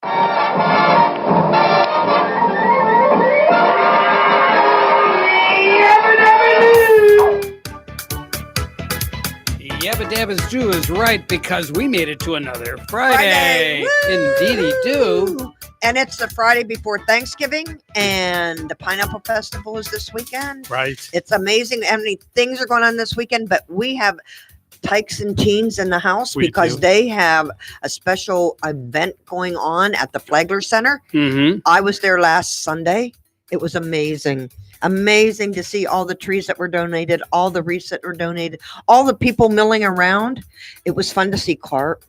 Yabba Dabba's Jew is right because we made it to another Friday. Indeedy do. And it's the Friday before Thanksgiving, and the Pineapple Festival is this weekend. Right. It's amazing how many things are going on this weekend, but we have Tykes and Teens in the house because they have a special event going on at the Flagler Center. Mm-hmm. I was there last Sunday. It was amazing. Amazing to see all the trees that were donated, all the wreaths that were donated, all the people milling around. It was fun to see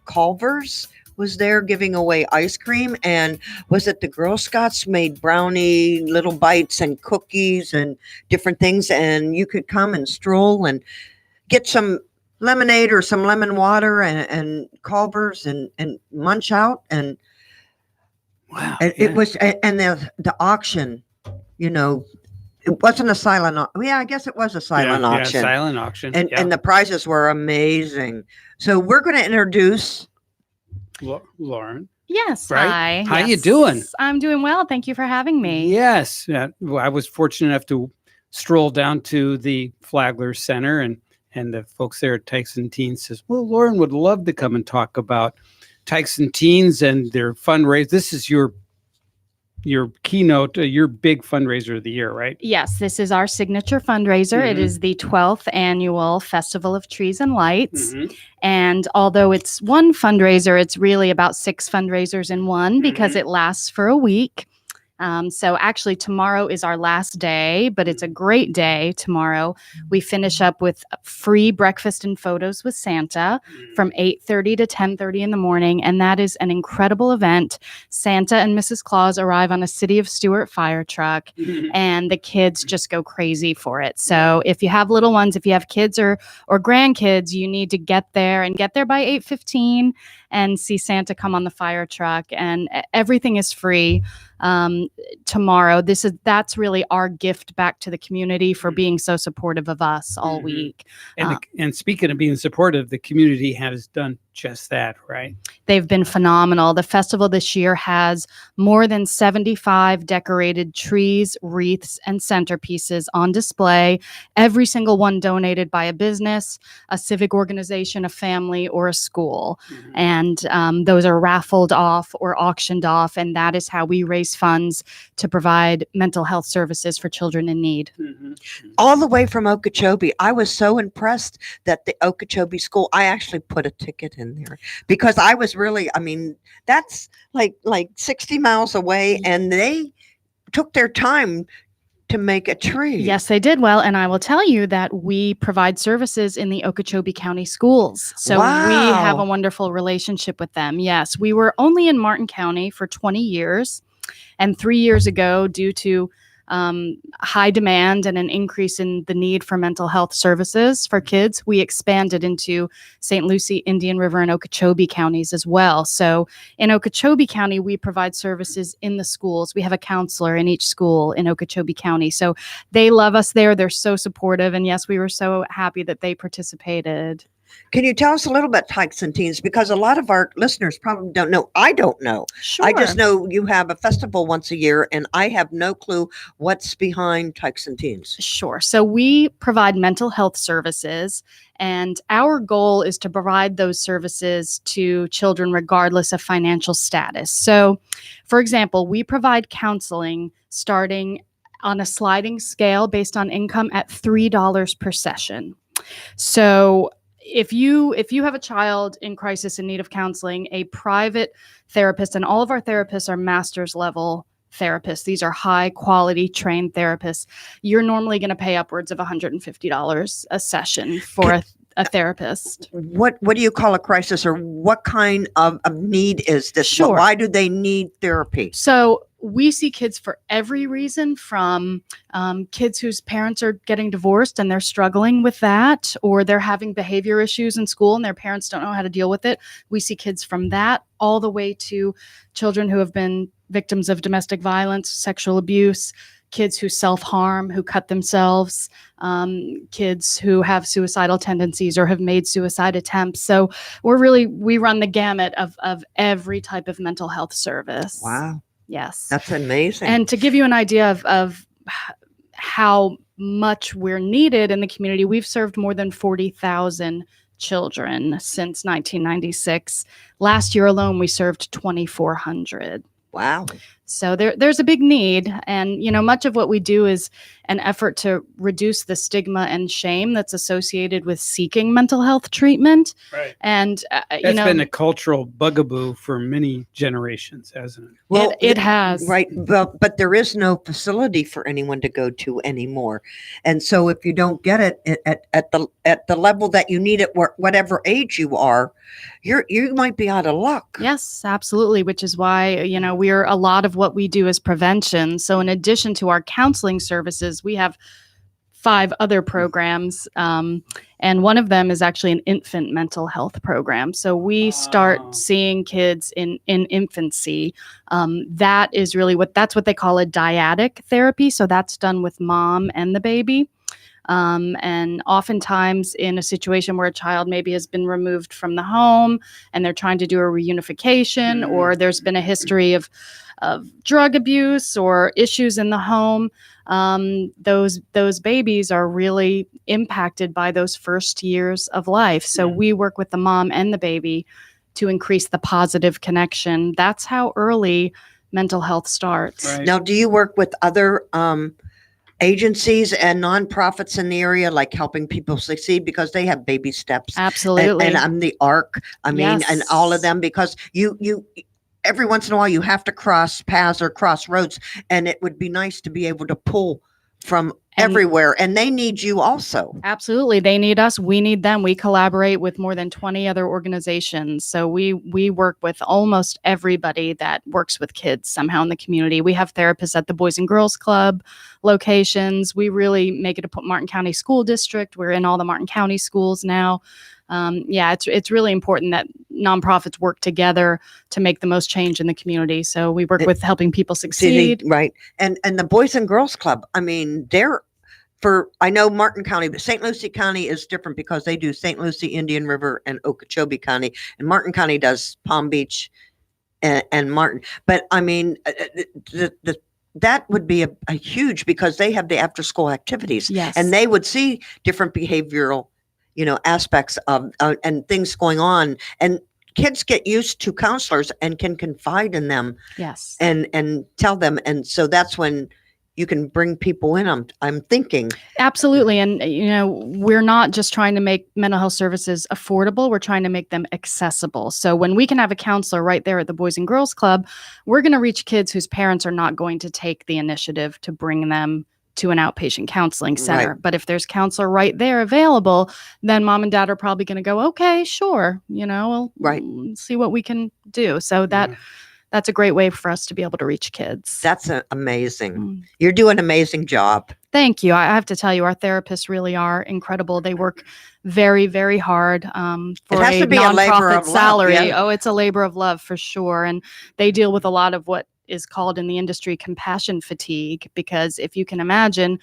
Culver's was there giving away ice cream, and was it the Girl Scouts made brownie little bites and cookies and different things, and you could come and stroll and get some lemonade or some lemon water and Culver's and munch out. And Wow. it was, and the auction, you know, it wasn't a silent I guess it was a silent auction. Yeah, silent auction. And the prizes were amazing. So we're going to introduce Lauren. Yes. Right? Hi. How Yes. you doing? I'm doing well. Thank you for having me. Yes. Well, I was fortunate enough to stroll down to the Flagler Center, and the folks there at Tykes and Teens says, well, Lauren would love to come and talk about Tykes and Teens and their fundraiser. This is your keynote, your big fundraiser of the year, right? Yes, this is our signature fundraiser. Mhm. It is the 12th annual Festival of Trees and Lights. Mhm. And although it's one fundraiser, it's really about 6 fundraisers in one because Mhm. it lasts for a week. So actually tomorrow is our last day, but it's a great day tomorrow. We finish up with free breakfast and photos with Santa from 8:30 to 10:30 in the morning. And that is an incredible event. Santa and Mrs. Claus arrive on a City of Stuart fire truck, Mhm. and the kids just go crazy for it. So if you have little ones, if you have kids or grandkids, you need to get there by 8:15 and see Santa come on the fire truck, and everything is free. Tomorrow, that's really our gift back to the community for being so supportive of us all Mhm. week. And speaking of being supportive, the community has done just that, right? They've been phenomenal. The festival this year has more than 75 decorated trees, wreaths, and centerpieces on display. Every single one donated by a business, a civic organization, a family, or a school. Mhm. And those are raffled off or auctioned off. And that is how we raise funds to provide mental health services for children in need. Mhm. all the way from Okeechobee. I was so impressed that the Okeechobee school, I actually put a ticket in there because I was really, that's like 60 miles away, and they took their time to make a tree. Yes, they did well. And I will tell you that we provide services in the Okeechobee County schools. So we have Wow. a wonderful relationship with them. Yes, we were only in Martin County for 20 years. And 3 years ago, due to high demand and an increase in the need for mental health services for kids, we expanded into St. Lucie, Indian River, and Okeechobee counties as well. So in Okeechobee County, we provide services in the schools. We have a counselor in each school in Okeechobee County. So they love us there. They're so supportive. And yes, we were so happy that they participated. Can you tell us a little bit, Tykes and Teens? Because a lot of our listeners probably don't know. I don't know. Sure. I just know you have a festival once a year, and I have no clue what's behind Tykes and Teens. Sure. So we provide mental health services, and our goal is to provide those services to children regardless of financial status. So, for example, we provide counseling starting on a sliding scale based on income at $3 per session. So if you have a child in crisis in need of counseling, a private therapist, and all of our therapists are master's level therapists. These are high quality trained therapists. You're normally going to pay upwards of $150 a session for a therapist. What do you call a crisis, or what kind of need is this? Sure. Why do they need therapy? So we see kids for every reason, from kids whose parents are getting divorced and they're struggling with that, or they're having behavior issues in school and their parents don't know how to deal with it. We see kids from that all the way to children who have been victims of domestic violence, sexual abuse, kids who self-harm, who cut themselves, kids who have suicidal tendencies or have made suicide attempts. So we run the gamut of every type of mental health service. Wow, Yes. that's amazing. And to give you an idea of how much we're needed in the community, we've served more than 40,000 children since 1996. Last year alone, we served 2,400. Wow. So there's a big need. And, much of what we do is an effort to reduce the stigma and shame that's associated with seeking mental health treatment. Right. And, That's been a cultural bugaboo for many generations, hasn't it? Well, it has. Right. But there is no facility for anyone to go to anymore. And so if you don't get it at the level that you need it, whatever age you are, you might be out of luck. Yes, absolutely. Which is why, a lot of what we do is prevention. So in addition to our counseling services, we have 5 other programs. And one of them is actually an infant mental health program. So we start seeing kids in infancy. That is really that's what they call a dyadic therapy. So that's done with mom and the baby. And oftentimes in a situation where a child maybe has been removed from the home and they're trying to do a reunification, or there's been a history of drug abuse or issues in the home, those babies are really impacted by those first years of life. So we work with the mom and the baby to increase the positive connection. That's how early mental health starts. Right. Now, do you work with other agencies and nonprofits in the area, like Helping People Succeed, because they have baby steps? Absolutely. And I'm the ARC. And all of them, because you every once in a while you have to cross paths or cross roads, and it would be nice to be able to pull from everywhere, and they need you also. Absolutely. They need us. We need them. We collaborate with more than 20 other organizations. So we work with almost everybody that works with kids somehow in the community. We have therapists at the Boys and Girls Club locations. We really make it a Martin County School District. We're in all the Martin County schools now. It's really important that nonprofits work together to make the most change in the community. So we work with Helping People Succeed. Right. And the Boys and Girls Club, I mean, I know Martin County, but St. Lucie County is different because they do St. Lucie, Indian River, and Okeechobee County, and Martin County does Palm Beach and Martin. But I mean, that would be a huge, because they have the after school activities. Yes. And they would see different behavioral aspects of and things going on, and kids get used to counselors and can confide in them. Yes. And tell them, and so that's when you can bring people in. I'm thinking. Absolutely. And we're not just trying to make mental health services affordable, we're trying to make them accessible. So when we can have a counselor right there at the Boys and Girls Club, we're going to reach kids whose parents are not going to take the initiative to bring them to an outpatient counseling center. Right. But if there's counselor right there available, then mom and dad are probably going to go, okay, sure. We'll see what we can do. So that's a great way for us to be able to reach kids. That's amazing. You're doing an amazing job. Thank you. I have to tell you, our therapists really are incredible. They work very, very hard for it has a to be a labor nonprofit of salary. love. Yeah. Oh, it's a labor of love for sure. And they deal with a lot of what is called in the industry compassion fatigue, because if you can imagine,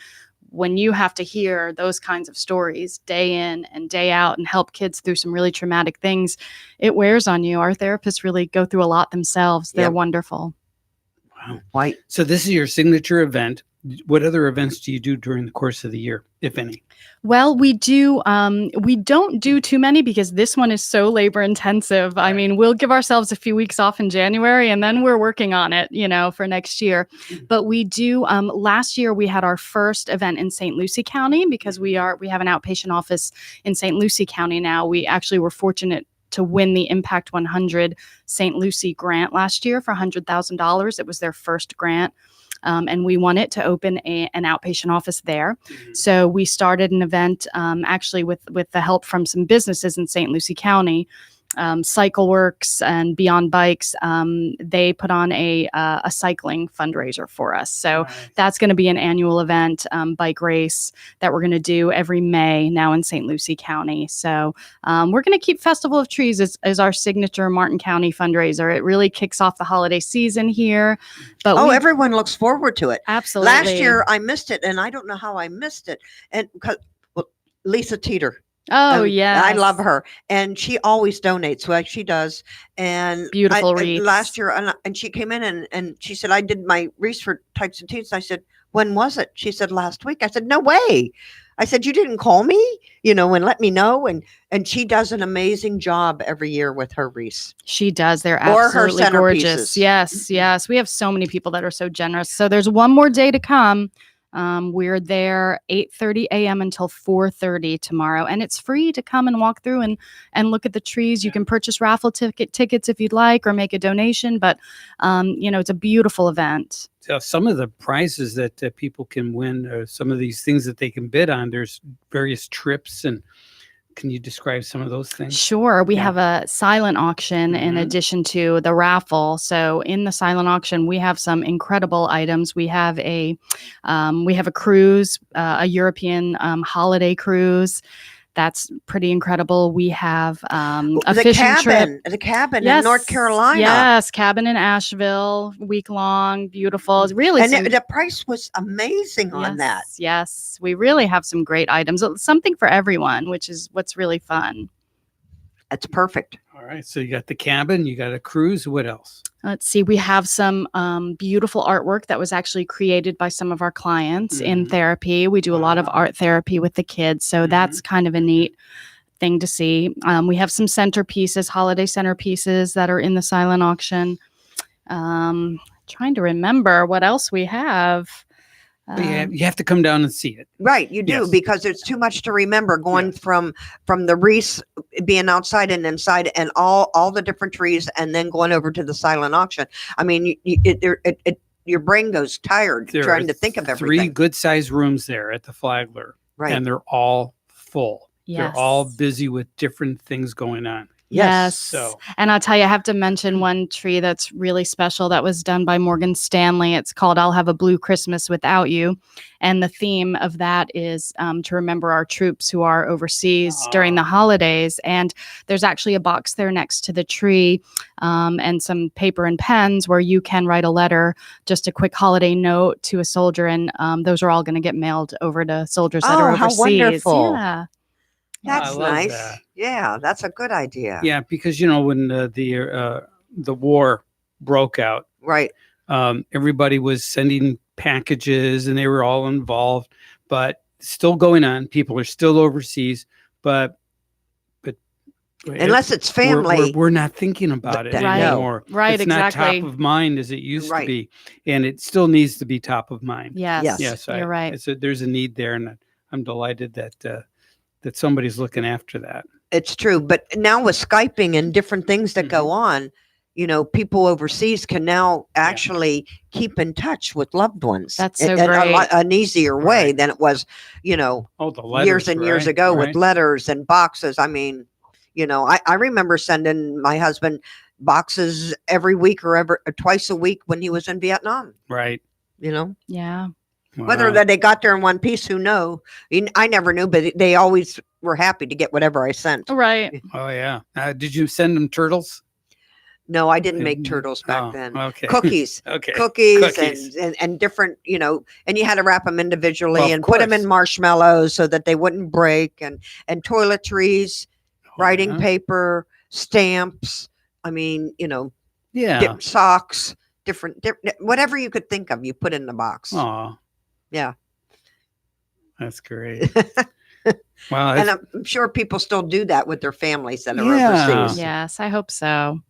when you have to hear those kinds of stories day in and day out and help kids through some really traumatic things, it wears on you. Our therapists really go through a lot themselves. They're wonderful. Wow. White. So this is your signature event. What other events do you do during the course of the year, if any? Well, we do. We don't do too many because this one is so labor intensive. I mean, we'll give ourselves a few weeks off in January and then we're working on it, for next year. But we do. Last year, we had our first event in St. Lucie County because we have an outpatient office in St. Lucie County now. We actually were fortunate to win the Impact 100 St. Lucie grant last year for $100,000. It was their first grant. And we won it to open an outpatient office there. So we started an event actually with the help from some businesses in St. Lucie County. Cycle Works and Beyond Bikes, they put on a cycling fundraiser for us. So Nice. that's going to be an annual event, bike race that we're going to do every May now in St. Lucie County. So we're going to keep Festival of Trees as our signature Martin County fundraiser. It really kicks off the holiday season here. But everyone looks forward to it. absolutely. Last year I missed it, and I don't know how I missed it. And because Lisa Teeter, Oh, yeah. I love her, and she always donates like she does. And Beautiful and wreaths. last year, and she came in and she said, I did my wreath for Tykes and Teens. I said, when was it? She said, last week. I said, no way. I said, you didn't call me, and let me know. And she does an amazing job every year with her wreaths. She does. They're Or her absolutely gorgeous. centerpieces. Yes, yes. We have so many people that are so generous. So there's one more day to come. We're there 8:30 a.m. until 4:30 tomorrow, and it's free to come and walk through and look at the trees. You can purchase raffle tickets if you'd like, or make a donation. But it's a beautiful event. Some of the prizes that people can win, or some of these things that they can bid on, there's various trips. And can you describe some of those things? Sure. We Yeah. have a silent auction in Mhm. addition to the raffle. So in the silent auction, we have some incredible items. We have a cruise, a European holiday cruise. That's pretty incredible. We have a the fishing trip. cabin in North Carolina. Yes, cabin in Asheville, week long, beautiful. It's really And some- the price was amazing on that. Yes, we really have some great items. Something for everyone, which is what's really fun. It's perfect. All right. So you got the cabin, you got a cruise. What else? Let's see. We have some beautiful artwork that was actually created by some of our clients in Mhm. therapy. We do a lot of Wow. art therapy with the kids, so that's kind of a neat thing to see. We have some centerpieces, holiday centerpieces that are in the silent auction. Trying to remember what else we have. But you have to come down and see it. Right, you do, Yes. because it's too much to remember going from the wreaths being outside and inside, and all the different trees, and then going over to the silent auction. I mean, your brain goes tired There trying are to think of 3 everything. good-sized rooms there at the Flagler, Right. and they're all full. Yes. They're all busy with different things going on. Yes. So And I'll tell you, I have to mention one tree that's really special that was done by Morgan Stanley. It's called I'll Have a Blue Christmas Without You. And the theme of that is to remember our troops who are overseas during the holidays. And there's actually a box there next to the tree and some paper and pens where you can write a letter, just a quick holiday note to a soldier. And those are all going to get mailed over to soldiers that are Oh, how overseas. wonderful. Yeah. That's I love nice. that. Yeah, that's a good idea. Yeah, because when the war broke out, Right. everybody was sending packages and they were all involved, but still going on. People are still overseas, but Unless it's we're- family. we're not thinking about it Right. anymore. Right, It's not exactly. top of mind as it used Right. to be, and it still needs to be top of mind. Yes. Yes. You're right. There's a need there, and I'm delighted that somebody's looking after that. It's true. But now with Skyping and different things that go Mm-hmm. on, people overseas can now actually keep in touch with loved ones. That's so in great. an easier way Right. than it was, Oh, the letters, years and years right? ago with Right. letters and boxes. I mean, I remember sending my husband boxes every week or twice a week when he was in Vietnam, Right. Yeah. Whether Wow. that they got there in one piece, who knows? I never knew, but they always were happy to get whatever I sent. Right. Oh yeah. Did you send them turtles? No, I didn't make Mm, turtles back oh, then. Okay. Cookies. Okay. Cookies, Cookies. And different, and you had to wrap them individually Well, of and put them in course. marshmallows so that they wouldn't break, and toiletries, writing yeah. paper, stamps. I mean, Yeah. socks, different, whatever you could think of, you put in the box. Oh. Yeah. That's great. Wow. And that's- I'm sure people still do that with their families that are Yeah. overseas. Yes, I hope so.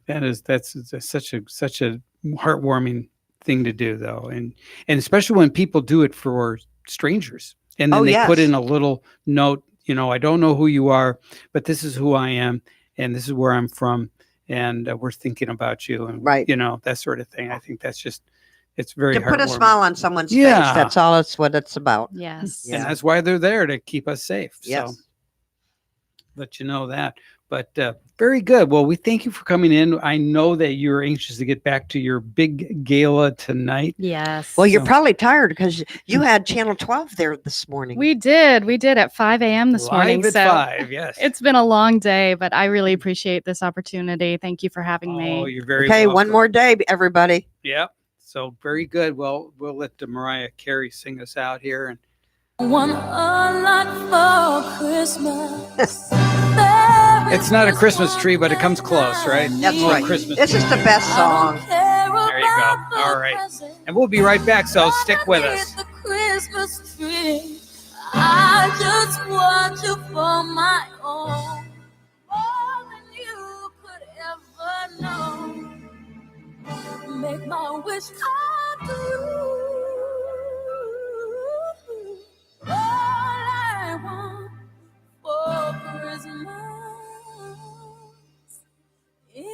that's such a heartwarming thing to do, though, and especially when people do it for strangers, and then Oh, they put yes. in a little note. I don't know who you are, but this is who I am, and this is where I'm from, and we're thinking about you, and Right. that sort of thing. I think that's just it's very To put a heartwarming. smile on someone's Yeah. face. That's all it's what it's about. Yes. Yeah. And that's why they're there, to keep us safe. Yes. So let you know that. But very good. Well, we thank you for coming in. I know that you're anxious to get back to your big gala tonight. Yes. Well, you're So- probably tired because you had Channel 12 there this morning. We did at 5 a.m. this morning. Live at So 5, yes. it's been a long day, but I really appreciate this opportunity. Thank you for having Oh, me. you're very Okay, one welcome. more day, everybody. Yep. So very good. Well, we'll let Mariah Carey sing us out here. And Want a lot for Christmas. it's not a Christmas tree, but it comes close, right? That's Well, right. Christmas This is the best song. There you go. All right. And we'll be right back, so stick with us. The Christmas tree. I just want you for my own, more than you could ever know. Make my wish come true. All I want for Christmas is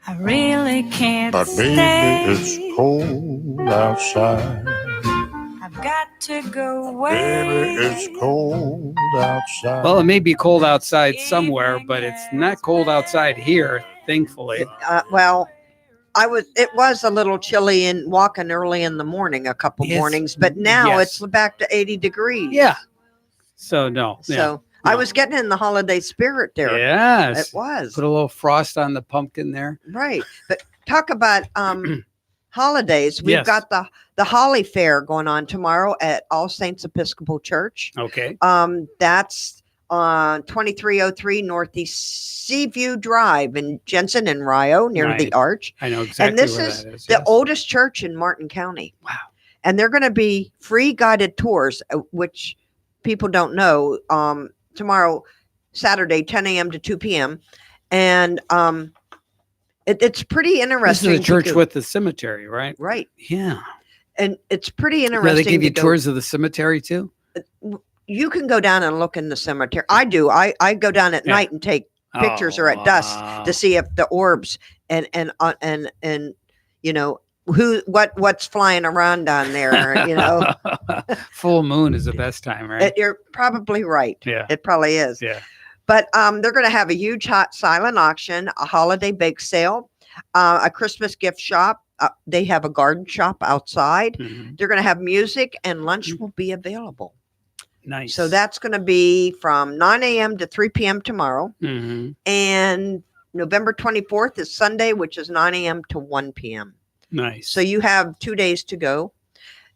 I really can't But baby, it's cold outside. I've got to go away. Baby, it's cold outside. Well, it may be cold outside somewhere, but it's not cold outside here, thankfully. Well, it was a little chilly and walking early in the morning, a couple Yes. mornings, but now Yes. it's back to 80 degrees. Yeah. So no. So yeah, I no. was getting in the holiday spirit there. Yes. It was. Put a little frost on the pumpkin there. Right. But talk about holidays. We've Yes. got the Holly Fair going on tomorrow at All Saints Episcopal Church. Okay. That's on 2303 Northeast Seaview Drive in Jensen and Rio near the Right. Arch. I know exactly And this where is that is. the yes. oldest church in Martin County. Wow. And they're going to be free guided tours, which people don't know, tomorrow, Saturday, 10 a.m. to 2 p.m. And it's pretty This interesting. is a to church do. with the cemetery, right? Right. Yeah. And it's pretty Yeah, interesting. they give you to go- tours of the cemetery too. You can go down and look in the cemetery. I do. I go down at Yeah. night and take pictures or at dusk wow. to see if the orbs and you know what's flying around down there. You know, Full moon is the best time, right? you're probably right. Yeah. It probably is. Yeah. But they're going to have a huge hot silent auction, a holiday bake sale, a Christmas gift shop. They have a garden shop outside. Mhm. They're going to have music, and lunch will be available. Nice. So that's going to be from 9 a.m. to 3 p.m. tomorrow. Mhm. And November 24th is Sunday, which is 9 a.m. to 1 p.m. Nice. So you have 2 days to go.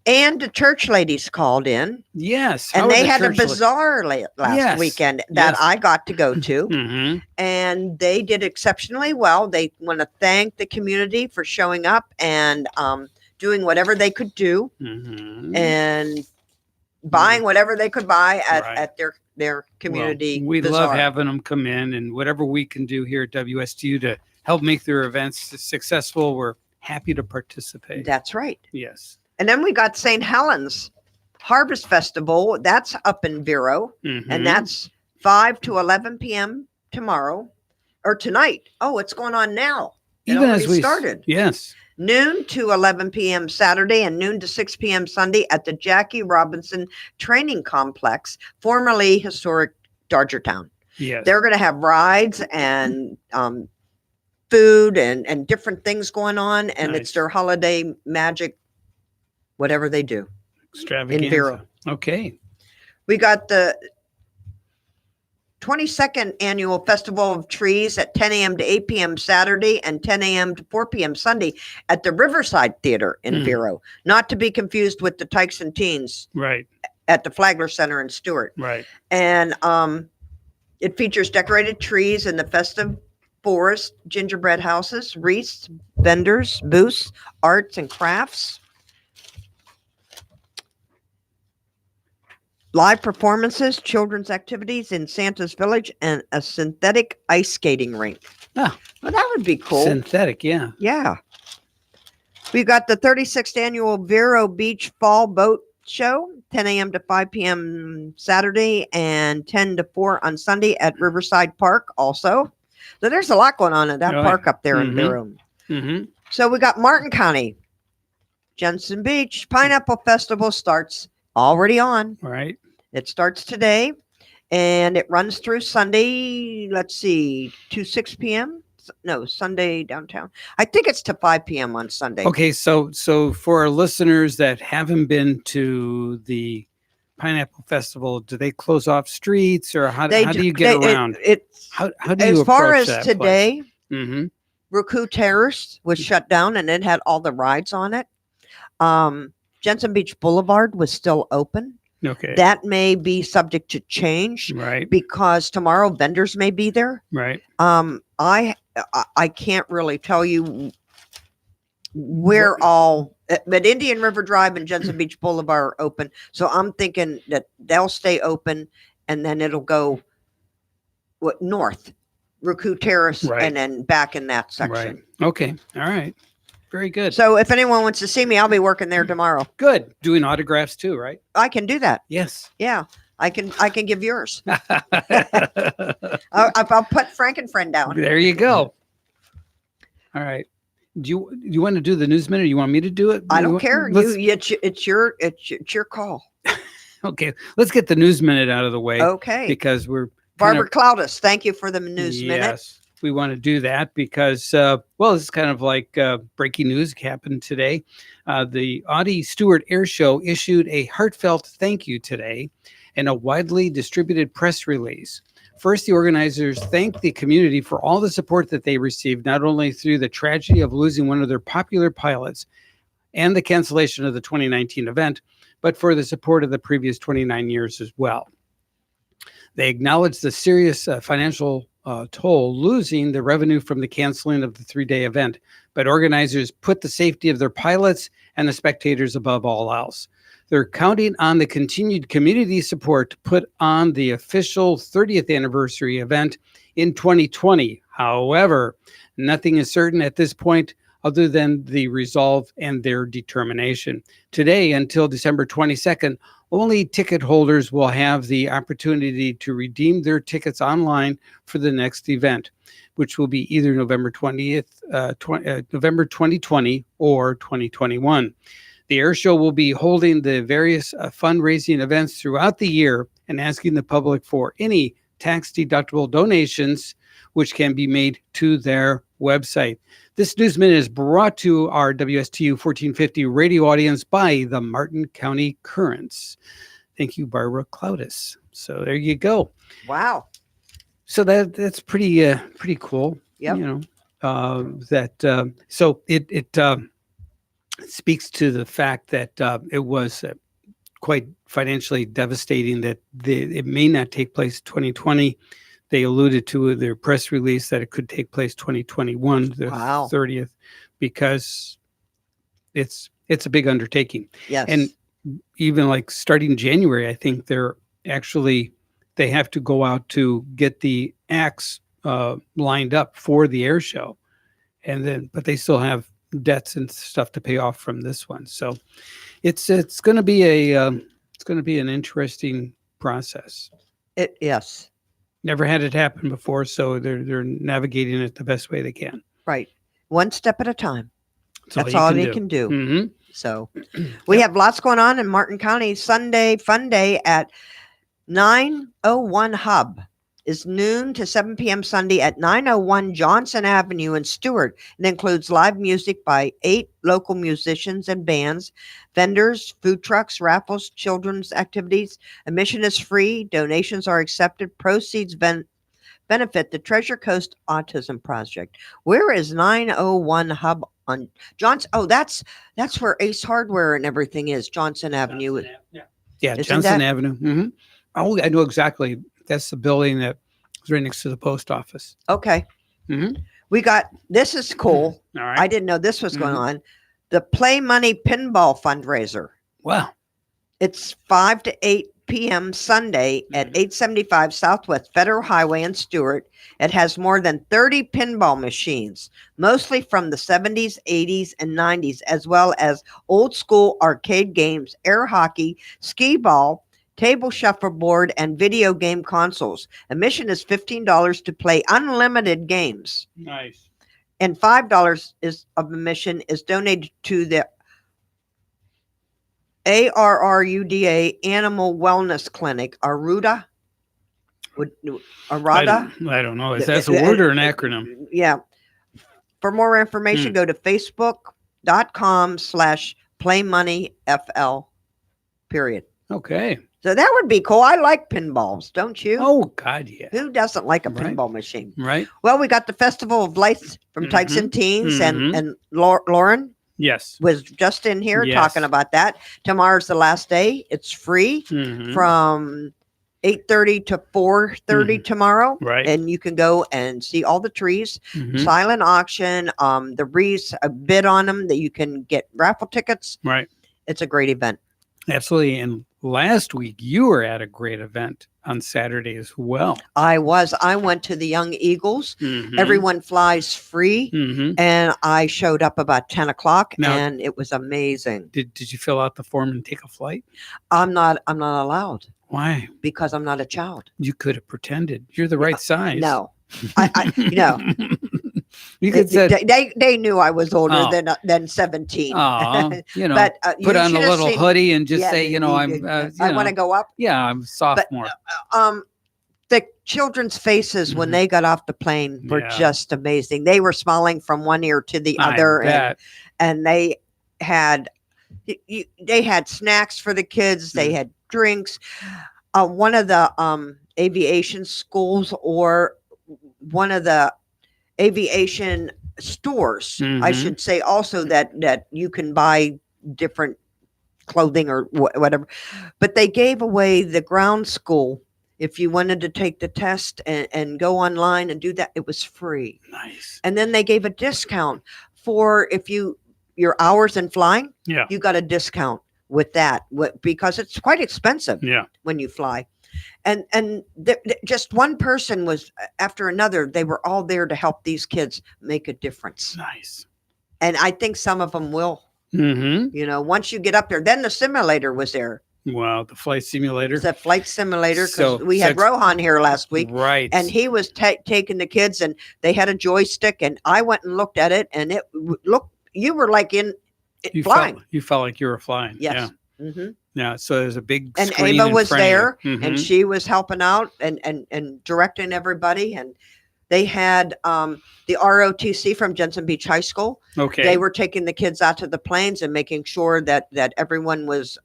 And the church ladies called in, yes. How and are they the had a church li- bazaar last Yes. weekend that Yes. I got to go to. Mhm. And they did exceptionally well. They want to thank the community for showing up and doing whatever they could do Mhm. and buying whatever they could buy Right. at their community. Well, we bazaar. love having them come in, and whatever we can do here at WSTU to help make their events successful, we're happy to participate. That's right. Yes. And then we got St. Helens Harvest Festival. That's up in Vero, Mhm. and that's 5 to 11 p.m. tomorrow or tonight. Oh, it's going on now. It even as already we started. Yes. Noon to 11 p.m. Saturday and noon to 6 p.m. Sunday at the Jackie Robinson Training Complex, formerly historic Dodgertown. Yes. They're going to have rides and food and different things going on, and Nice. it's their holiday magic, whatever they do. Extravaganza. Vero. Okay. We got the 22nd annual Festival of Trees at 10 a.m. to 8 p.m. Saturday and 10 a.m. to 4 p.m. Sunday at the Riverside Theater in Hmm. Vero, not to be confused with the Tykes and Teens Right. at the Flagler Center in Stewart. Right. And it features decorated trees in the festive forest, gingerbread houses, wreaths, vendors, booths, arts and crafts, live performances, children's activities in Santa's Village, and a synthetic ice skating rink. Ah. Well, that would be cool. Synthetic. Yeah. Yeah. We've got the 36th annual Vero Beach Fall Boat Show, 10 a.m. to 5 p.m. Saturday and 10 to 4 on Sunday at Riverside Park also. So there's a lot going on at that Oh, yeah. park up there in Mhm. Vero. Mm-hmm. So we got Martin County, Jensen Beach Pineapple Festival starts already on. Right. It starts today and it runs through Sunday, let's see, to 6 p.m. No, Sunday downtown. I think it's to 5 p.m. on Sunday. Okay. So for our listeners that haven't been to the Pineapple Festival, do they close off streets, or how do you get around? How do you as far approach as that today, Mm-hmm. Roku Terrace was shut down and it had all the rides on it. Jensen Beach Boulevard was still open. Okay. That may be subject to change Right. because tomorrow vendors may be there. Right. I can't really tell you where all, but Indian River Drive and Jensen Beach Boulevard are open. So I'm thinking that they'll stay open and then it'll go north, Roku Terrace, Right. and then back in that section. Right. Okay. All right. Very good. So if anyone wants to see me, I'll be working there tomorrow. Good. Doing autographs too, right? I can do that. Yes. Yeah, I can give yours. I'll put Frank and Friend down. There you go. All right. you want to do the news minute? Or you want me to do it? I don't care. Let's- It's your call. Okay, let's get the news minute out of the way Okay. because we're Barbara Cloudis, thank you for the news minute. Yes, we want to do that because, it's kind of like breaking news happened today. The Audie Stewart Air Show issued a heartfelt thank you today and a widely distributed press release. First, the organizers thanked the community for all the support that they received, not only through the tragedy of losing one of their popular pilots and the cancellation of the 2019 event, but for the support of the previous 29 years as well. They acknowledged the serious financial toll losing the revenue from the canceling of the 3-day event, but organizers put the safety of their pilots and the spectators above all else. They're counting on the continued community support to put on the official 30th anniversary event in 2020. However, nothing is certain at this point other than the resolve and their determination. Today, until December 22nd, only ticket holders will have the opportunity to redeem their tickets online for the next event, which will be either November 2020 or 2021. The air show will be holding the various fundraising events throughout the year and asking the public for any tax-deductible donations, which can be made to their website. This News Minute is brought to our WSTU 1450 radio audience by the Martin County Currents. Thank you, Barbara Cloudis. So there you go. Wow. So that's pretty cool. Yep. You know, so it speaks to the fact that it was quite financially devastating that it may not take place 2020. They alluded to their press release that it could take place 2021, the Wow. 30th, because it's a big undertaking. Yes. And even like starting January, I think they have to go out to get the acts lined up for the air show, but they still have debts and stuff to pay off from this one. So it's going to be an interesting process. Yes. Never had it happen before, so they're navigating it the best way they can. Right. One step at a time. That's you all they can do. Mhm. So we have lots going on in Martin County. Sunday Fun Day at 901 Hub is noon to 7 p.m. Sunday at 901 Johnson Avenue in Stewart. It includes live music by 8 local musicians and bands, vendors, food trucks, raffles, children's activities. Admission is free. Donations are accepted. Proceeds benefit the Treasure Coast Autism Project. Where is 901 Hub on Johnson? Oh, that's where Ace Hardware and everything is. Johnson Avenue. Yeah, Isn't Johnson that- Avenue. Mm-hmm. Oh, I know exactly. That's the building that is right next to the post office. Okay. Mhm. We got, this is cool. All right. I didn't know this was going Mhm. on. The Play Money Pinball Fundraiser. Wow. It's 5 to 8 p.m. Sunday at 875 Southwest Federal Highway in Stewart. It has more than 30 pinball machines, mostly from the 70s, 80s, and 90s, as well as old school arcade games, air hockey, skee ball, table shuffleboard, and video game consoles. Admission is $15 to play unlimited games, Nice. and $5 of admission is donated to the ARRUDA Animal Wellness Clinic, Aruda. Arada? I don't know. Is that a word or an acronym? Yeah. For more information, go to facebook.com/playmoneyfl, period. Okay. So that would be cool. I like pinballs, don't you? Oh, God, yeah. Who doesn't like a Right. pinball machine? Right? Well, we got the Festival of Lights from Tykes and Teens, and Lauren Yes. was just in here Yes. talking about that. Tomorrow's the last day. It's free Mhm. from 8:30 to 4:30 tomorrow. Right. And you can go and see all the trees. Mhm. Silent auction. The wreaths, a bid on them that you can get raffle tickets. Right. It's a great event. Absolutely. And last week you were at a great event on Saturday as well. I went to the Young Eagles. Mhm. Everyone flies free. Mhm. And I showed up about 10 o'clock Now- and it was amazing. Did you fill out the form and take a flight? I'm not allowed Why? because I'm not a child. You could have pretended. You're the right size. No, no. You could say, They knew I was older Oh. than 17. oh, you know, But put you on a should have little seen- hoodie and just yeah, say, you know, I'm, I want to go up. yeah, I'm a sophomore. The children's faces when Mhm. they got off the plane were Yeah. just amazing. They were smiling from one ear to the I other, bet. and they had they had snacks for the kids. They Mm. had drinks. One of the aviation schools or one of the aviation stores, I Mhm. should say, also that you can buy different clothing or whatever. But they gave away the ground school. If you wanted to take the test and go online and do that, it was free. Nice. And then they gave a discount for if your hours in flying, Yeah. you got a discount with that because it's quite expensive Yeah. when you fly. And just one person was after another. They were all there to help these kids make a difference. Nice. And I think some of them will. Mm-hmm. You know, once you get up there, then the simulator was there. Wow. The flight simulator. It's a flight simulator because So- we had so- Rohan here last week. Right. And he was taking the kids, and they had a joystick, and I went and looked at it, and it looked. You were like flying. you felt like you were flying. Yes. hmm Yeah. Yeah. So there's a big And screen Ava in was front of you. there, Mhm. and she was helping out and directing everybody. And they had the ROTC from Jensen Beach High School. Okay. They were taking the kids out to the planes and making sure that everyone was,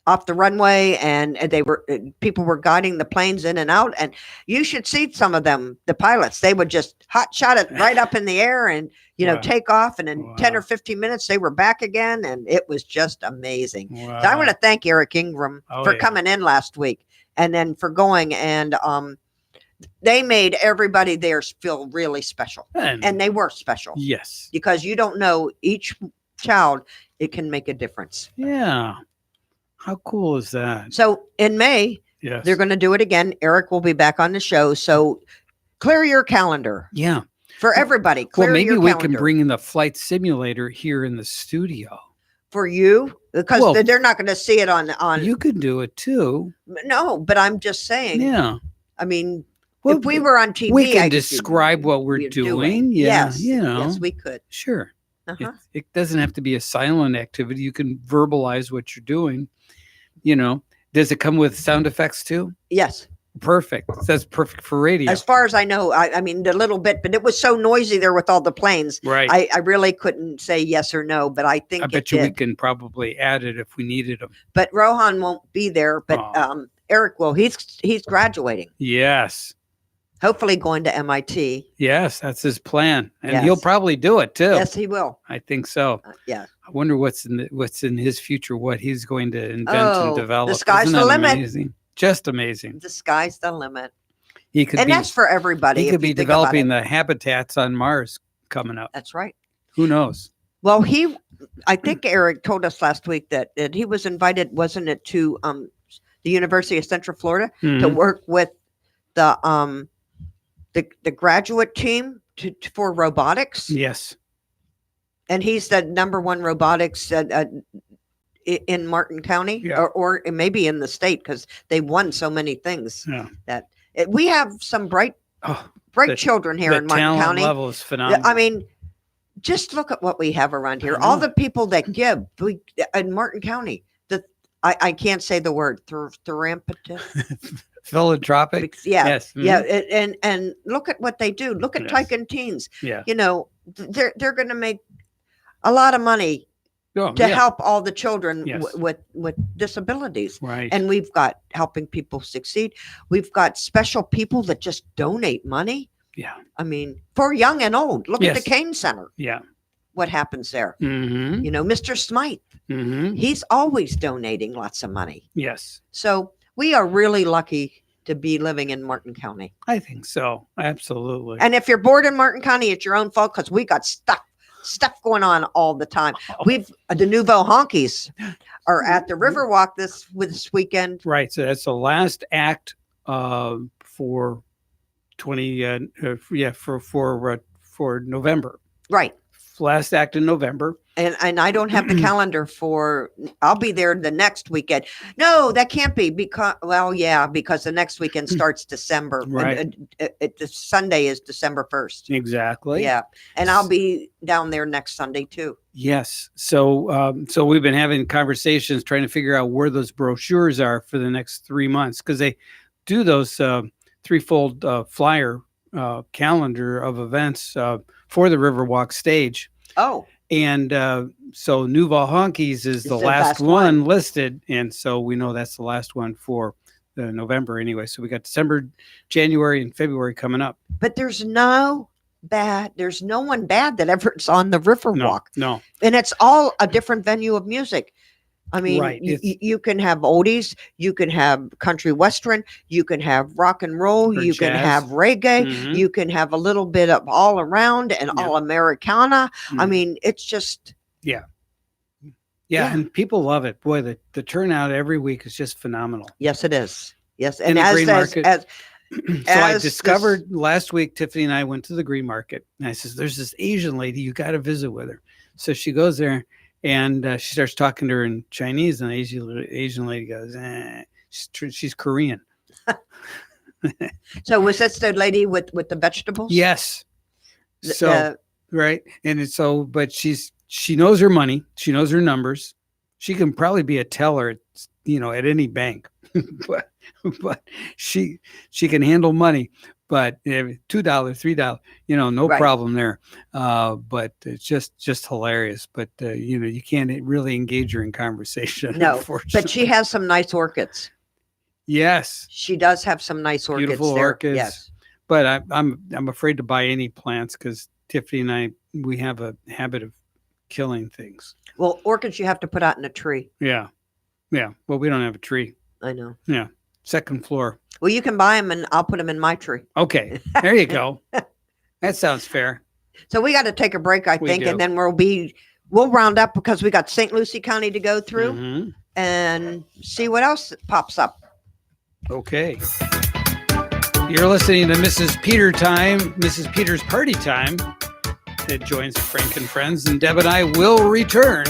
off the runway, and they were people were guiding the planes in and out. And you should see some of them, the pilots. They would just hot shot it right up in the air and Wow. take off, and in 10 Wow. or 15 minutes they were back again, and it was just amazing. Wow. So I want to thank Eric Ingram Oh, for yeah. coming in last week and then for going, and they made everybody there feel really special, and they were special yes. because you don't know each child, it can make a difference. Yeah. How cool is that? So in May, Yes. they're going to do it again. Eric will be back on the show. So clear your calendar Yeah. for everybody. Clear Well, maybe your we calendar. can bring in the flight simulator here in the studio. for you because Well, they're not going to see it on. You could do it too. No, but I'm just saying. Yeah. I mean, Well, if we were on TV, we can I could do- describe what we're doing. Yeah. Yes, You know. yes, we could. Sure. Uh-huh. It doesn't have to be a silent activity. You can verbalize what you're doing. Does it come with sound effects too? Yes, Perfect. That's perfect for radio. as far as I know, I mean a little bit, but it was so noisy there with all the planes. Right. I really couldn't say yes or no, but I think I it bet you we did. can probably add it if we needed them. But Rohan won't be there, but Oh. Eric will. He's graduating, Yes. hopefully going to MIT. Yes, that's his plan. And he'll Yes. probably do it too. Yes, he will. I think so. Yeah. I wonder what's in his future, what he's going to invent Oh, and the develop. sky's Isn't the that limit. Amazing? Just amazing. The sky's the limit, He could and be that's for everybody. he if could be you think about developing it. the habitats on Mars coming up. That's right. Who knows? Well, I think Eric told us last week that he was invited, wasn't it, to the University of Central Florida to Mhm. work with the graduate team for robotics, Yes. and he's the number one robotics in Martin County, Yeah. or maybe in the state because they won so many things. Yeah. We have some bright Oh, bright the- children here the in Martin talent County. level is phenomenal. I mean, just look at what we have around here. I All know. the people that give in Martin County. I can't say the word therampeutic. Philanthropic. Yeah, Yes. yeah, mhm. and look at what they do. Look at Yes. Tycoon Teens. Yeah. They're going to make a lot of money Oh, to yeah. help all the children Yes. with disabilities. Right. And we've got helping people succeed. We've got special people that just donate money. yeah. I mean, for young and old. Look at Yes. the Kane Center. Yeah. What happens there? Mm-hmm. Mr. Smythe, Mm-hmm. he's always donating lots of money. Yes. So we are really lucky to be living in Martin County. I think so. Absolutely. And if you're bored in Martin County, it's your own fault because we got stuff going on all the time. We've the Nouveau Honkies are at the Riverwalk this weekend. Right. So that's the last act for 20 for November. Right. last act in November. And I don't have the calendar for. I'll be there the next weekend. No, that can't be because because the next weekend starts December. Right. The Sunday is December 1st. Exactly. Yeah, and I'll be down there next Sunday too. Yes. So we've been having conversations trying to figure out where those brochures are for the next 3 months, because they do those threefold flyer calendar of events for the Riverwalk stage. Oh, And so Nuval Honkies is the last one listed. And so we know that's the last one for November anyway. So we got December, January, and February coming up. but there's no one bad that ever's on the Riverwalk. No. And it's all a different venue of music. I mean, Right. you can have oldies, you can have country western, you can have rock and roll, Or you can jazz. have reggae, Mhm. you can have a little bit of all around and Yeah. all Americana. I Mhm. mean, it's just Yeah, Yeah. and people love it. Boy, the turnout every week is just phenomenal. yes, it is. Yes, In and the as green market. as So I As discovered last week, Tiffany and I went to the green market, and I says, "There's this Asian lady, you got to visit with her." So she goes there, and she starts talking to her in Chinese, and the Asian lady goes, she's Korean. so was that the lady with the vegetables? Yes. The- So right, and it's so, but she knows her money, she knows her numbers, she can probably be a teller, at any bank, but she can handle money. But $2, $3, no Right. problem there. But it's just hilarious. But you can't really engage her in conversation. No, unfortunately. but she has some nice orchids. Yes, She does have some nice orchids Beautiful there. orchids. Yes. but I'm afraid to buy any plants because Tiffany and I, we have a habit of killing things. Well, orchids you have to put out in a tree. Yeah. Well, we don't have a tree. I know. Second floor. Well, you can buy them and I'll put them in my tree. Okay, there you go. That sounds fair. So we got to take a break, I We think, do. and then we'll round up because we got St. Lucie County to go through Mhm. and see what else pops up. Okay. You're listening to Mrs. Peter Time, Mrs. Peter's Party Time. It joins Frank and Friends, and Deb and I will return.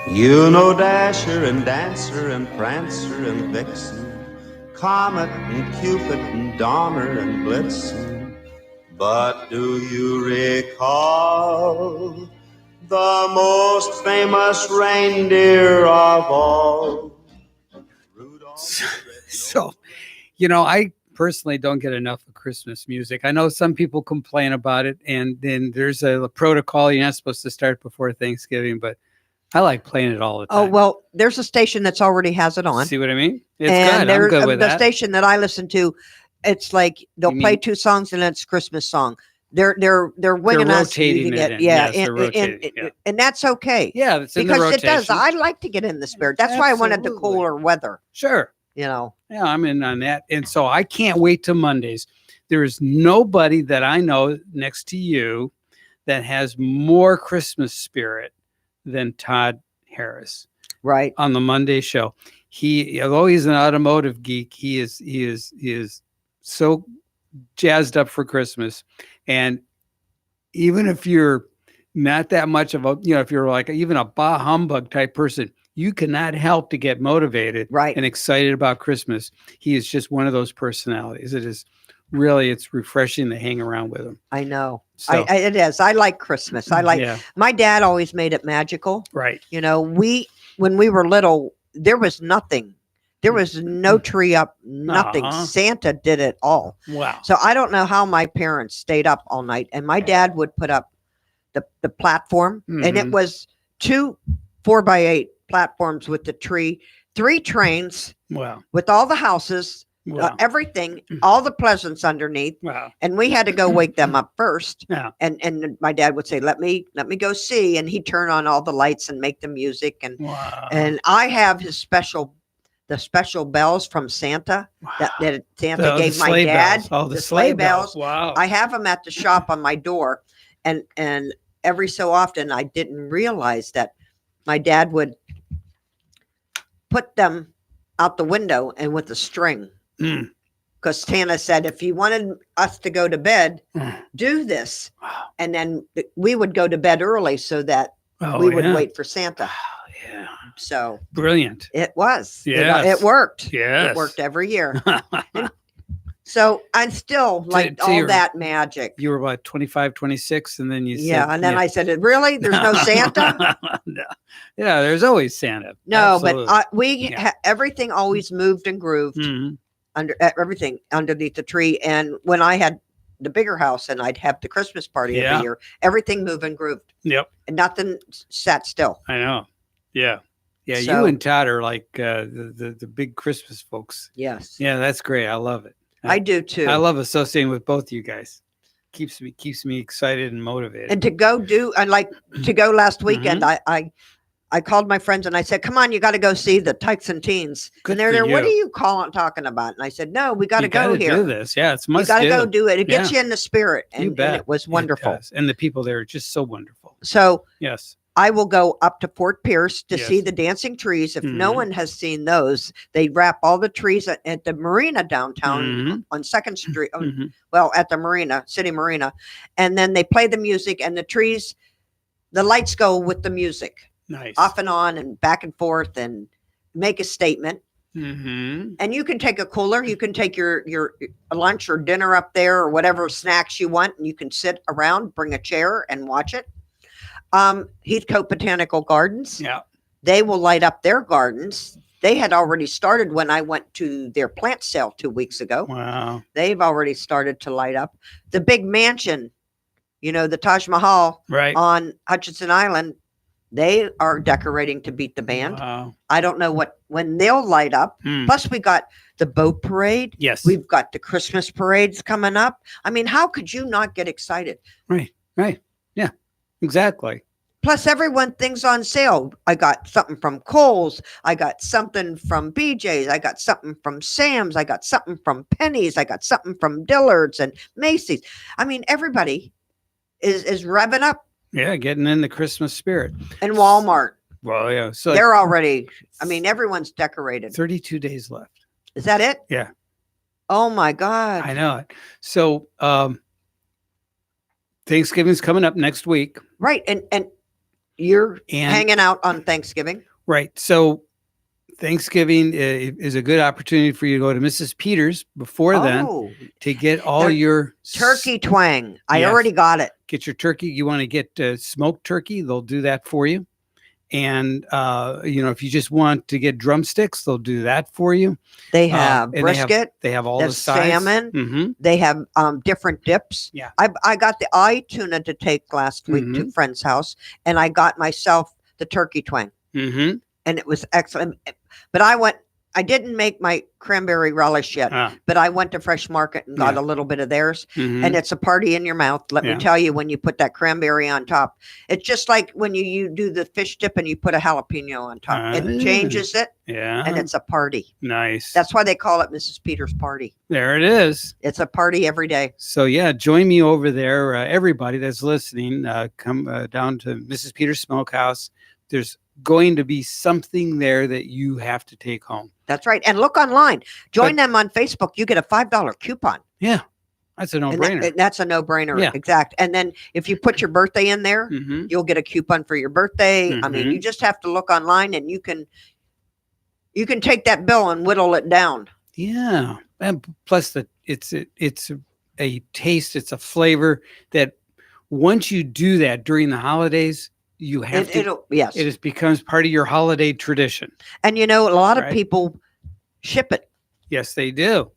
You know Dasher and Dancer and Prancer and Vixen, Comet and Cupid and Donner and Blitzen. But do you recall the most famous reindeer of all? Rudolph the Red-Nosed So, you know, I personally don't get enough of Christmas music. I know some people complain about it, and then there's a protocol. You're not supposed to start before Thanksgiving, but I like playing it all the Oh, time. well, there's a station that's already has it on. See what I mean? It's and good. I'm there- good with the that. station that I listen to, it's like they'll You play mean- 2 songs and it's Christmas song. They're winging us rotating using it it. in. Yeah, Yes, they're rotating, yeah. and that's okay. Yeah, it's in the Because it does. rotation. I like to get in the spirit. That's why I wanted the Absolutely. cooler weather. Sure. You know, Yeah, I'm in on that. And so I can't wait till Mondays. There is nobody that I know next to you that has more Christmas spirit than Todd Harris right? on the Monday show. Although he's an automotive geek, he is so jazzed up for Christmas. And even if you're not that much of a, if you're like even a bah humbug type person, you cannot help to get motivated Right. and excited about Christmas. He is just one of those personalities. It's refreshing to hang around with him. I know. So, It is. I like Christmas. I like. yeah, My dad always made it magical. right. You know, when we were little, there was nothing. There was no tree up, nothing. Uh-huh. Santa did it all. Wow. So I don't know how my parents stayed up all night. And my dad would put up the platform, and it Mhm. was 2 4x8 platforms with the tree, 3 trains Wow. with all the houses, Wow. everything, all the presents underneath. Wow. And we had to go wake them up first. Yeah. And my dad would say, let me go see. And he'd turn on all the lights and make the music. Wow. And I have the special bells from Santa that Santa The gave my sleigh dad. bells. Oh, the sleigh sleigh bells. Wow. I have them at the shop on my door. And every so often I didn't realize that my dad would put them out the window and with a string. Mm. Because Santa said, if you wanted us to go to bed, Mm. do this. Wow. And then we would go to bed early so that Oh, we would yeah. wait for Santa. Oh, yeah. So Brilliant. it was. Yes. It worked. Yes. It worked every year. So I still like so all you're- that magic. You were about 25, 26, and then you Yeah. said, And then I said, really? There's no Santa? No. Yeah, there's always Santa. No, Absolutely. but Yeah. everything always moved and grooved Mhm. everything underneath the tree. And when I had the bigger house and I'd have the Christmas party Yeah. every year, everything moved and grooved Yep, and nothing sat still. I know. Yeah. Yeah, So- you and Todd are like the big Christmas folks. Yes. Yeah, that's great. I love it. I do too. I love associating with both you guys. Keeps me excited and motivated. And to go to go last weekend, Mm-hmm. I called my friends and I said, come on, you got to go see the Tykes and Teens. Good And they're for there, what are you. you talking about? And I said, no, we got to You go gotta here. do this. Yeah, it's You must got to do. go do it. It gets Yeah. you in the spirit. You And bet. it was It wonderful. does. And the people there are just so wonderful. So Yes. I will go up to Fort Pierce to see Yes. the dancing trees. If no Mhm. one has seen those, they wrap all the trees at the marina downtown Mhm. on 2nd Street. Mhm. Well, at the marina, city marina. And then they play the music and the trees, the lights go with the music Nice. off and on and back and forth and make a statement. Mm-hmm. And you can take a cooler, you can take your lunch or dinner up there or whatever snacks you want, and you can sit around, bring a chair and watch it. Heathcote Botanical Gardens, Yeah. they will light up their gardens. They had already started when I went to their plant sale 2 weeks ago. Wow. They've already started to light up. The big mansion, the Taj Mahal Right. on Hutchinson Island, they are decorating to beat the band. Wow. I don't know when they'll light up. Hmm. Plus, we got the boat parade. Yes. We've got the Christmas parades coming up. I mean, how could you not get excited? Right. Yeah. Exactly. Plus, everyone thinks on sale. I got something from Kohl's. I got something from BJ's. I got something from Sam's. I got something from Penny's. I got something from Dillard's and Macy's. I mean, everybody is revving up. Yeah. Getting in the Christmas spirit. And Walmart, Well, yeah. So they're already. I mean, everyone's decorated. 32 days left. Is that it? Yeah. Oh my God! I know it. So Thanksgiving's coming up next week. Right, and you're And hanging out on Thanksgiving. right. So Thanksgiving is a good opportunity for you to go to Mrs. Peters before then Oh, to get all the your turkey twang. I Yes. already got it. Get your turkey. You want to get smoked turkey, they'll do that for you. And if you just want to get drumsticks, they'll do that for you. They have and brisket. They have all the the sides. salmon. Mm-hmm. They have different dips. Yeah. I got the eye tuna to take last week to a friend's house, and I got myself the turkey twang, Mm-hmm. and it was excellent. But I didn't make my cranberry relish yet, Ah, but I went to Fresh Market and got Yeah. a little bit of theirs, mhm. and it's a party in your mouth. Let Yeah. me tell you, when you put that cranberry on top, it's just like when you do the fish dip and you put a jalapeno on top. Ah. It changes it, Yeah. and it's a party. Nice. That's why they call it Mrs. Peters' party. There it is. It's a party every day. So yeah, join me over there. Everybody that's listening, come down to Mrs. Peters Smokehouse. There's going to be something there that you have to take home. That's right. And look online. Join them on Facebook. You get a $5 coupon. Yeah, that's a And no-brainer. that's a no-brainer. Yeah. Exact. And then if you put your birthday in there, Mm-hmm. you'll get a coupon for your birthday. I mean, Mhm. you just have to look online, and you can take that bill and whittle it down. Yeah, and plus it's a taste, it's a flavor that once you do that during the holidays, you have to. Yes. It becomes part of your holiday tradition. And a lot of Right. people ship it. Yes, they do.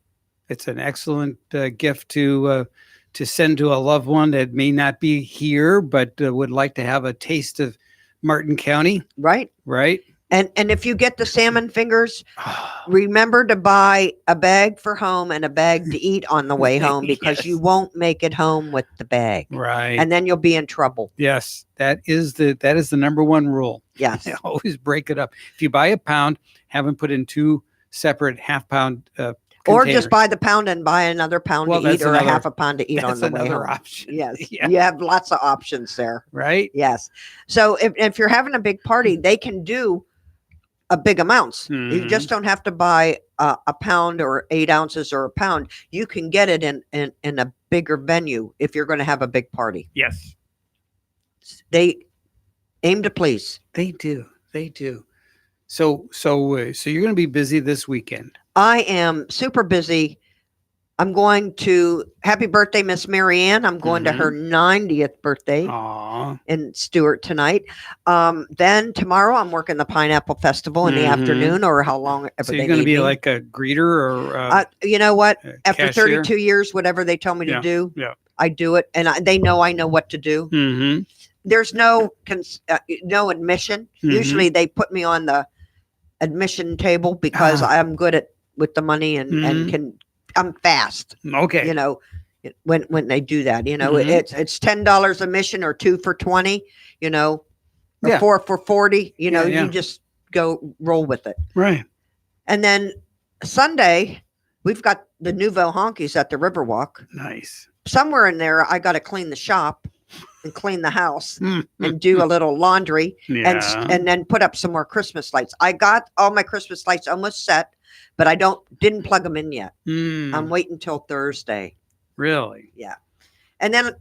It's an excellent gift to send to a loved one that may not be here, but would like to have a taste of Martin County. Right. Right. And if you get the salmon fingers, remember to buy a bag for home and a bag to eat on the way home, because Yes. you won't make it home with the bag. Right. And then you'll be in trouble. Yes, that is the number one rule. Yes. Always break it up. If you buy a pound, have them put in 2 separate half-pound Or containers. just buy the pound and buy another pound Well, to eat, that's or another- a half a pound to eat on That's the way another home. option. Yes. Yeah. You have lots of options there. Right. Yes. So if you're having a big party, they can do a big amounts. You Mhm. just don't have to buy a pound or 8 ounces or a pound. You can get it in a bigger venue if you're going to have a big party. Yes, They aim to please. they do. They do. So you're going to be busy this weekend. I am super busy. I'm going to happy birthday, Miss Marianne. I'm going to her 90th birthday Aw. in Stewart tonight. Then tomorrow I'm working the Pineapple Festival in the Mhm. afternoon, or how long ever So they you're going to need be me. like a greeter or You know what? a After cashier? 32 years, whatever they tell me to Yeah, do, yeah. I do it, and they know I know what to do. Mhm. There's no admission. Mhm. Usually they put me on the admission table because Ah. I'm good with the money and Mhm. I'm fast. Okay. When they do that, Mhm. it's $10 admission, or 2 for 20, or Yeah. 4 for 40. Yeah. You just go roll with it. Right. And then Sunday, we've got the Nouveau Honkies at the Riverwalk. Nice. Somewhere in there, I got to clean the shop and clean the house Mm, and do a little laundry yeah. and then put up some more Christmas lights. I got all my Christmas lights almost set, but I didn't plug them in yet. Mm, I'm waiting till Thursday. really? And then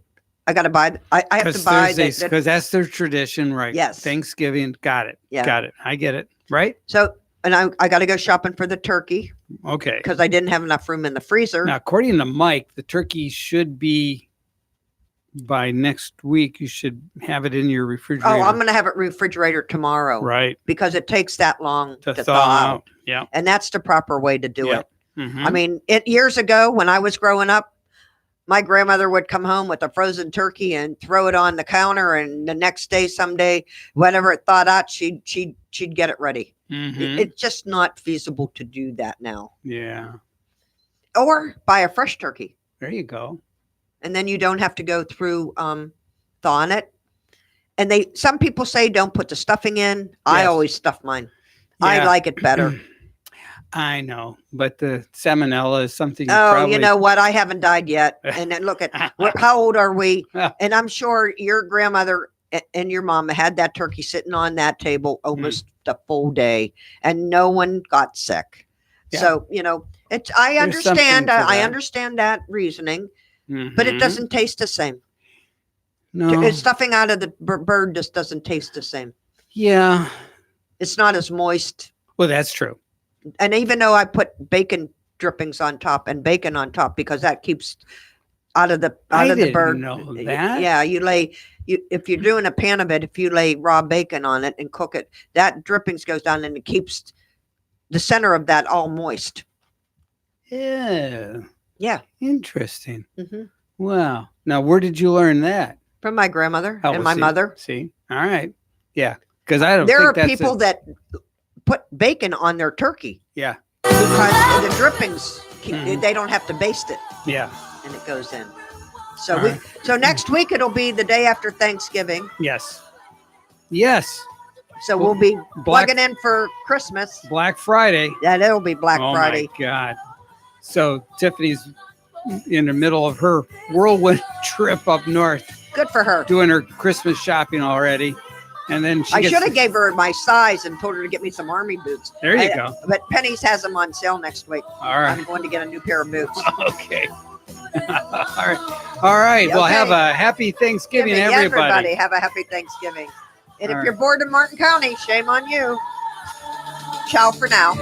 I got to buy, I have to Because buy Thursdays, the, because that's their tradition, right? Yes. Thanksgiving. Got it. Yeah. Got it. I get it. Right? so, and I got to go shopping for the turkey Okay. because I didn't have enough room in the freezer. Now, according to Mike, the turkey should be by next week. You should have it in your refrigerator. Oh, I'm going to have it refrigerator tomorrow right because it takes that long to to thaw thaw out. out. Yeah. And that's the proper way to do Yeah. it. Mhm. I mean, years ago when I was growing up, my grandmother would come home with a frozen turkey and throw it on the counter, and the next day, someday, whatever it thawed out, she'd get it ready. Mhm. It's just not feasible to do that now. Yeah. Or buy a fresh turkey, There you go. and then you don't have to go through thawing it. And some people say don't put the stuffing in. I Yes. always stuff mine. I Yeah. like it better. I know, but the salmonella is something. You Oh, probably, you know what? I haven't died yet. And then look at how old are we? And I'm sure your grandmother and your mom had that turkey sitting on that table almost the full day, and no one got sick. Yeah. So it's. I There's understand. something to I that. understand that reasoning, but it Mhm. doesn't taste the same. No. Stuffing out of the bird just doesn't taste the same. Yeah. It's not as moist. Well, that's true. And even though I put bacon drippings on top and bacon on top because that keeps out of the I the didn't bird. know that. Yeah, if you're doing a pan of it, if you lay raw bacon on it and cook it, that drippings goes down and it keeps the center of that all moist. Yeah. Yeah. Interesting. hmm Wow. Now, where did you learn that? From my grandmother Oh, and well, my see- mother. See? All right. Yeah. Because I don't There think are that's people that put bacon on their turkey Yeah. because the drippings, Mhm. they don't have to baste it Yeah. and it goes in. So All we, right. so next week it'll be the day after Thanksgiving. Yes. Yes. So we'll be Black plugging in for Christmas. Black Friday. Yeah, it'll be Black Oh Friday. my God. So Tiffany's in the middle of her whirlwind trip up north, Good for her. doing her Christmas shopping already. And then she I gets should have gave her my size and told her to get me some army boots. there you go. But Penny's has them on sale next week. All right. I'm going to get a new pair of boots. Okay. All right. All right. Well, Okay. have a happy Thanksgiving, everybody. Have a happy Thanksgiving. And All if you're bored in Martin County, shame on you. Ciao for now.